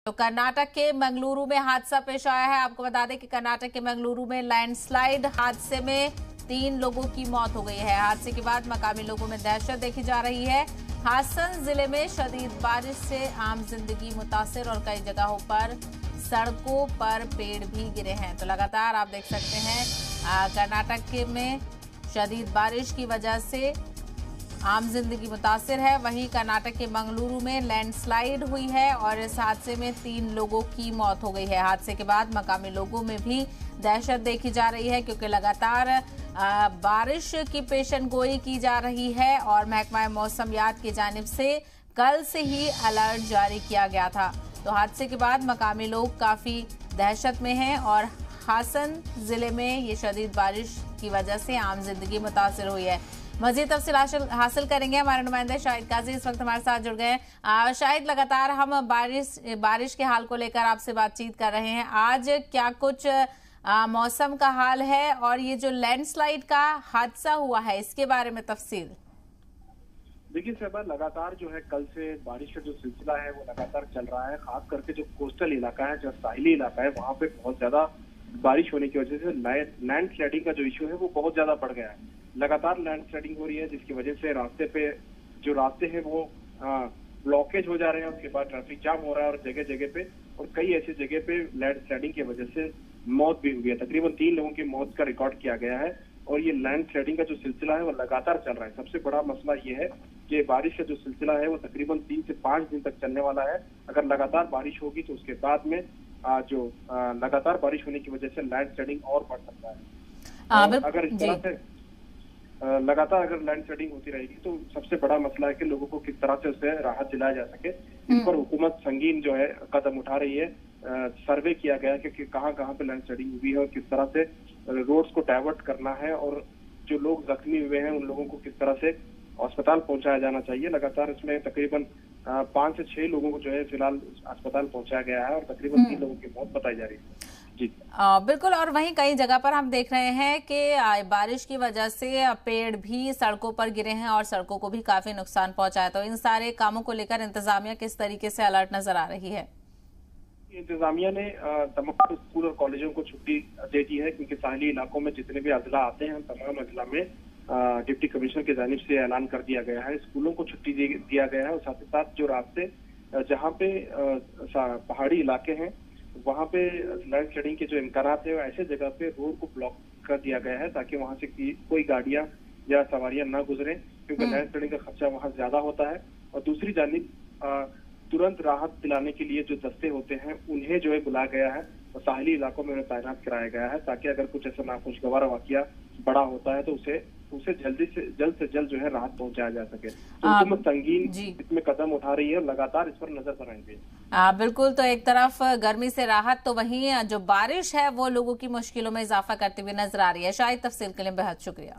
तो कर्नाटक के मंगलुरु में हादसा पेश आया है। आपको बता दें कि कर्नाटक के मंगलुरु में लैंडस्लाइड हादसे में 3 लोगों की मौत हो गई है। हादसे के बाद मकामी लोगों में दहशत देखी जा रही है। हासन जिले में शदीद बारिश से आम जिंदगी मुतासिर और कई जगहों पर सड़कों पर पेड़ भी गिरे हैं। तो लगातार आप देख सकते हैं कर्नाटक में शदीद बारिश की वजह से आम जिंदगी मुतासिर है। वहीं कर्नाटक के मंगलुरु में लैंडस्लाइड हुई है और इस हादसे में 3 लोगों की मौत हो गई है। हादसे के बाद मकामी लोगों में भी दहशत देखी जा रही है, क्योंकि लगातार बारिश की पेशेनगोई की जा रही है और महकमा मौसमियात की जानिब से कल से ही अलर्ट जारी किया गया था। तो हादसे के बाद मकामी लोग काफी दहशत में हैं और हासन जिले में ये शदीद बारिश की वजह से आम जिंदगी मुतासिर हुई है। मजीद तफसील हासिल करेंगे। हमारे नुमाइंदे शाहिद काजी इस वक्त हमारे साथ जुड़ गए हैं। शाहिद, लगातार हम बारिश के हाल को लेकर आपसे बातचीत कर रहे हैं। आज क्या कुछ मौसम का हाल है और ये जो लैंडस्लाइड का हादसा हुआ है इसके बारे में तफसील? देखिए शहबाज, लगातार जो है कल से बारिश का जो सिलसिला है वो लगातार चल रहा है। खास करके जो कोस्टल इलाका है, जो साहिली इलाका है, वहाँ पे बहुत ज्यादा बारिश होने की वजह से लैंड स्लाइडिंग का जो इश्यू है वो बहुत ज्यादा बढ़ गया है। लगातार लैंड स्लाइडिंग हो रही है, जिसकी वजह से रास्ते हैं वो ब्लॉकेज हो जा रहे हैं। उसके बाद ट्रैफिक जाम हो रहा है और जगह जगह पे और कई ऐसी जगह पे लैंड स्लाइडिंग की वजह से मौत भी हुई है। तकरीबन 3 लोगों की मौत का रिकॉर्ड किया गया है और ये लैंड स्लाइडिंग का जो सिलसिला है वो लगातार चल रहा है। सबसे बड़ा मसला ये है कि बारिश का जो सिलसिला है वो तकरीबन 3 से 5 दिन तक चलने वाला है। अगर लगातार बारिश होगी तो उसके बाद में लगातार बारिश होने की वजह से लैंड स्लाइडिंग और बढ़ सकता है। अगर इस तरह से लगातार अगर लैंड स्लाइडिंग होती रहेगी तो सबसे बड़ा मसला है कि लोगों को किस तरह से उससे राहत दिलाया जा सके। इस पर हुकूमत संगीन जो है कदम उठा रही है। सर्वे किया गया है कि कहाँ पे लैंड स्लाइडिंग हुई है और किस तरह से रोड्स को डाइवर्ट करना है और जो लोग जख्मी हुए हैं उन लोगों को किस तरह से अस्पताल पहुंचाया जाना चाहिए। लगातार इसमें तकरीबन 5 से 6 लोगों को जो है फिलहाल अस्पताल पहुंचाया गया है और तकरीबन 3 लोगों की मौत बताई जा रही है। जी बिल्कुल। और वहीं कई जगह पर हम देख रहे हैं कि बारिश की वजह से पेड़ भी सड़कों पर गिरे हैं और सड़कों को भी काफी नुकसान पहुंचा है। तो इन सारे कामों को लेकर इंतजामिया किस तरीके से अलर्ट नजर आ रही है? इंतजामिया ने तमाम स्कूल और कॉलेजों को छुट्टी दे दी है, क्योंकि साहिली इलाकों में जितने भी अजला आते हैं तमाम अजला में डिप्टी कमिश्नर की जानिब से ऐलान कर दिया गया है। स्कूलों को छुट्टी दिया गया है और साथ ही साथ जो रास्ते जहाँ पे पहाड़ी इलाके हैं वहाँ पे लैंड स्लाइडिंग के जो इम्कानात है ऐसे जगह पे रोड को ब्लॉक कर दिया गया है ताकि वहाँ से कोई गाड़ियां या सवारियां ना गुजरें, क्योंकि लैंड स्लाइडिंग का खर्चा वहाँ ज्यादा होता है। और दूसरी जानिब तुरंत राहत दिलाने के लिए जो दस्ते होते हैं उन्हें जो है बुलाया गया है और साहिली इलाकों में उन्हें तैनात कराया गया है ताकि अगर कुछ ऐसा नाखुशगवार वाकया बड़ा होता है तो उसे जल्द से जल्द जो है राहत पहुंचाया जा सके। तो हुकूमत संगीन इसमें कदम उठा रही है और लगातार इस पर नजर बनाएंगे। बिल्कुल। तो एक तरफ गर्मी से राहत, तो वहीं जो बारिश है वो लोगों की मुश्किलों में इजाफा करती हुई नजर आ रही है। शायद तफसील के लिए बेहद शुक्रिया।